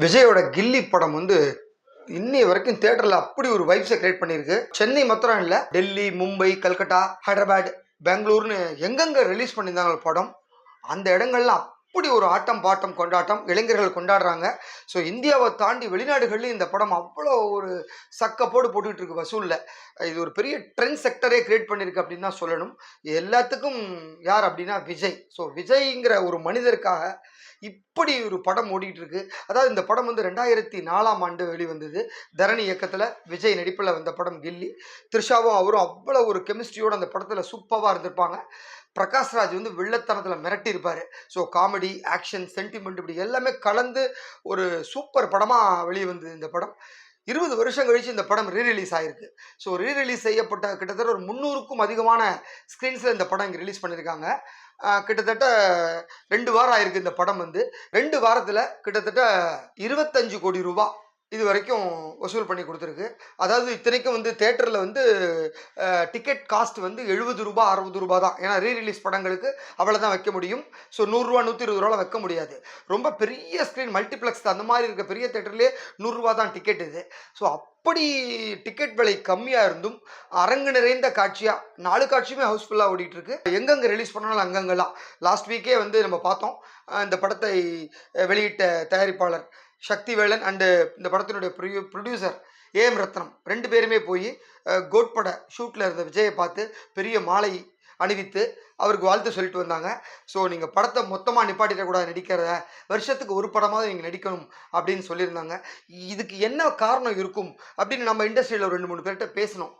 விஜயோட கில்லி படம் வந்து இன்னி வரைக்கும் தியேட்டர்ல அப்படி ஒரு வைப்ஸை கிரியேட் பண்ணியிருக்கு. சென்னை மாத்திரம் இல்ல, டெல்லி, மும்பை, கல்கட்டா, ஹைதராபாத், பெங்களூர்னு எங்கெங்க ரிலீஸ் பண்ணியிருந்தாங்க படம், அந்த இடங்கள்ல அப்படி ஒரு ஆட்டம் பாட்டம் கொண்டாட்டம் இளைஞர்கள் கொண்டாடுறாங்க. ஸோ இந்தியாவை தாண்டி வெளிநாடுகள்லையும் இந்த படம் அவ்வளோ ஒரு சக்கப்போடு போட்டுக்கிட்டு இருக்கு வசூலில். இது ஒரு பெரிய ட்ரெண்ட் செக்டரே கிரியேட் பண்ணியிருக்கு அப்படின்னு தான் சொல்லணும். எல்லாத்துக்கும் யார் அப்படின்னா விஜய். ஸோ விஜய்ங்கிற ஒரு மனிதருக்காக இப்படி ஒரு படம் ஓடிட்டு இருக்கு. அதாவது இந்த படம் வந்து 2004ஆம் ஆண்டு வெளிவந்தது. தரணி இயக்கத்தில் விஜய் நடிப்பில் வந்த படம் கில்லி. த்ரிஷாவும் அவரும் அவ்வளோ ஒரு கெமிஸ்ட்ரியோட அந்த படத்தில் சூப்பராக இருந்திருப்பாங்க. பிரகாஷ்ராஜ் வந்து வில்லத்தனத்தில் மிரட்டி இருப்பார். ஸோ காமெடி, ஆக்ஷன், சென்டிமெண்ட் இப்படி எல்லாமே கலந்து ஒரு சூப்பர் படமாக வெளியே வந்தது இந்த படம். 20 வருஷம் கழிச்சு இந்த படம் ரீரிலீஸ் ஆயிருக்கு. ஸோ ரீரிலீஸ் செய்யப்பட்ட கிட்டத்தட்ட ஒரு 300க்கும் அதிகமான ஸ்க்ரீன்ஸில் இந்த படம் இங்கே ரிலீஸ் பண்ணியிருக்காங்க. கிட்டத்தட்ட 2 வாரம் ஆயிருக்கு இந்த படம் வந்து. 2 வாரத்தில் கிட்டத்தட்ட 25 கோடி ரூபாய் இது வரைக்கும் வசூல் பண்ணி கொடுத்துருக்கு. அதாவது இத்தனைக்கும் வந்து தேட்டரில் வந்து டிக்கெட் காஸ்ட் வந்து 70 ரூபா 60 ரூபா தான். ஏன்னா ரீரிலீஸ் படங்களுக்கு அவ்வளோதான் வைக்க முடியும். ஸோ 100 ரூபா 120 ரூபாலாம் வைக்க முடியாது. ரொம்ப பெரிய ஸ்க்ரீன் மல்டிப்ளெக்ஸ் அந்த மாதிரி இருக்க பெரிய தேட்டர்லேயே 100 ரூபா தான் டிக்கெட் இது. ஸோ அப்படி டிக்கெட் விலை கம்மியாக இருந்தும் அரங்கு நிறைந்த காட்சியாக 4 காட்சியுமே ஹவுஸ்ஃபுல்லாக ஓடிட்டுருக்கு. எங்கெங்கே ரிலீஸ் பண்ணாலும் அங்கங்கெல்லாம். லாஸ்ட் வீக்கே வந்து நம்ம பார்த்தோம். இந்த படத்தை வெளியிட்ட தயாரிப்பாளர் சக்திவேலன் அண்டு இந்த படத்தினுடைய ப்ரொடியூசர் ஏஎம் ரத்னம் 2 பேருமே போய் கோட் பட ஷூட்டில் இருந்த விஜயை பார்த்து பெரிய மாலை அணிவித்து அவருக்கு வாழ்த்து சொல்லிட்டு வந்தாங்க. ஸோ நீங்கள் படத்தை மொத்தமாக நிப்பாட்டிடக்கூடாது, நடிக்கிறத வருஷத்துக்கு ஒரு படமாவது நீங்கள் நடிக்கணும் அப்படின்னு சொல்லியிருந்தாங்க. இதுக்கு என்ன காரணம் இருக்கும் அப்படின்னு நம்ம இண்டஸ்ட்ரியில் ஒரு 2-3 பேர்கிட்ட பேசணும்.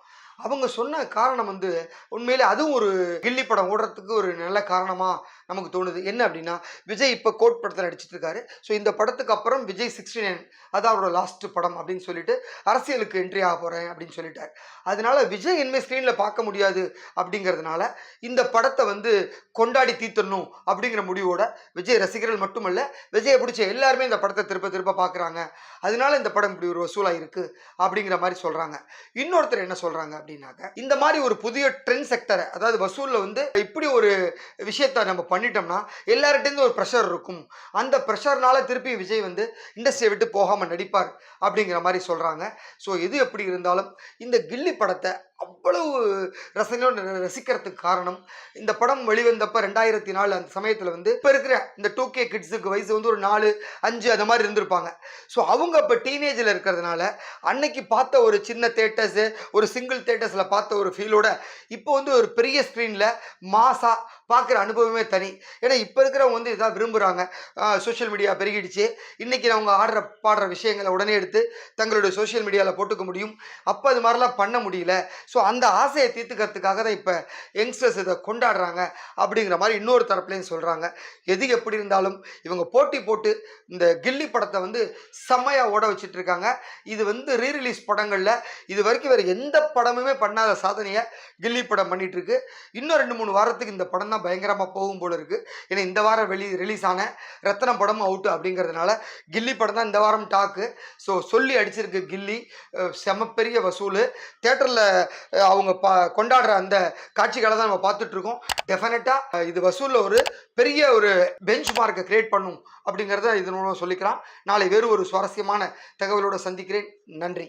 அவங்க சொன்ன காரணம் வந்து உண்மையிலே அதுவும் ஒரு கில்லி படம் ஓடுறதுக்கு ஒரு நல்ல காரணமாக நமக்கு தோணுது. என்ன அப்படின்னா, விஜய் இப்போ கோட் படத்தில் நடிச்சிட்டு இருக்காரு. ஸோ இந்த படத்துக்கு அப்புறம் விஜய் 69 அதான் அவரோட லாஸ்ட் படம் அப்படின்னு சொல்லிட்டு அரசியலுக்கு என்ட்ரி ஆக போகிறேன் அப்படின்னு சொல்லிட்டார். அதனால விஜய் இனிமேல் ஸ்க்ரீனில் பார்க்க முடியாது அப்படிங்கிறதுனால இந்த படத்தை வந்து கொண்டாடி தீர்த்தணும் அப்படிங்கிற முடிவோட விஜய் ரசிகர்கள் மட்டுமல்ல, விஜயை பிடிச்ச எல்லாருமே இந்த படத்தை திருப்ப திருப்ப பார்க்குறாங்க. அதனால இந்த படம் இப்படி ஒரு வசூலாக இருக்குது அப்படிங்கிற மாதிரி சொல்கிறாங்க. இன்னொருத்தர் என்ன சொல்கிறாங்க அப்படின்னாக்க, இந்த மாதிரி ஒரு புதிய ட்ரெண்ட் செக்டரை, அதாவது வசூலில் வந்து இப்படி ஒரு விஷயத்தை நம்ம பண்ணிட்டோம்னா எல்லார்கிட்டேருந்து ஒரு ப்ரெஷர் இருக்கும். அந்த ப்ரெஷர்னால திருப்பி விஜய் வந்து இண்டஸ்ட்ரியை விட்டு போகாமல் நடிப்பார் அப்படிங்கிற மாதிரி சொல்கிறாங்க. ஸோ எது எப்படி இருந்தாலும் இந்த கில்லி படத்தை அவ்வளவு ரசனையோடு ரசிக்கிறதுக்கு காரணம், இந்த படம் வெளிவந்தப்போ 2004 அந்த சமயத்தில் வந்து இப்போ இருக்கிற இந்த 2K கிட்ஸுக்கு வயசு வந்து ஒரு 4, 5 அந்த மாதிரி இருந்திருப்பாங்க. ஸோ அவங்க இப்போ டீனேஜில் இருக்கிறதுனால அன்னைக்கு பார்த்த ஒரு சின்ன தேட்டர்ஸு, ஒரு சிங்கிள் தேட்டர்ஸில் பார்த்த ஒரு ஃபீலோட இப்போ வந்து ஒரு பெரிய ஸ்க்ரீனில் மாசாக பார்க்குற அனுபவமே தனி. ஏன்னா இப்போ இருக்கிறவங்க வந்து இதாக விரும்புகிறாங்க. சோஷியல் மீடியா பெருகிடுச்சு. இன்றைக்கி அவங்க ஆடுற பாடுற விஷயங்களை உடனே எடுத்து தங்களுடைய சோஷியல் மீடியாவில் போட்டுக்க முடியும். அப்போ அது மாதிரிலாம் பண்ண முடியல. ஸோ அந்த ஆசையை தீர்த்துக்கிறதுக்காக தான் இப்போ யங்ஸ்டர்ஸ் இதை கொண்டாடுறாங்க அப்படிங்கிற மாதிரி இன்னொரு தரப்புலையும் சொல்கிறாங்க. எது எப்படி இருந்தாலும் இவங்க போட்டி போட்டு இந்த கில்லி படத்தை வந்து செம்மையாக ஓட வச்சுட்டு இருக்காங்க. இது வந்து ரீரிலீஸ் படங்களில் இது வரைக்கும் வேறு எந்த படமுமே பண்ணாத சாதனையை கில்லி படம் பண்ணிட்டு இருக்கு. இன்னும் 2-3 வாரத்துக்கு இந்த படம் தான் பயங்கரமாக போகும் போல இருக்கு. ஏன்னா இந்த வாரம் ரிலீஸ் ஆன ரத்னம் படமும் அவுட்டு அப்படிங்கிறதுனால கில்லி படம் தான் இந்த வாரம் டாக்கு. ஸோ சொல்லி அடிச்சிருக்கு கில்லி. செம பெரிய வசூல். தேட்டரில் அவங்க கொண்டாடுற அந்த காட்சிகளை தான் நம்ம பார்த்துட்டு இருக்கோம். டெஃபினட்டாக இது வசூலில் ஒரு பெரிய ஒரு பெஞ்ச் மார்க்கை கிரியேட் பண்ணும் அப்படிங்கிறத இதன் மூலம் சொல்லிக்கிறான். நாளை வேறு ஒரு சுவாரஸ்யமான தகவலோடு சந்திக்கிறேன். நன்றி.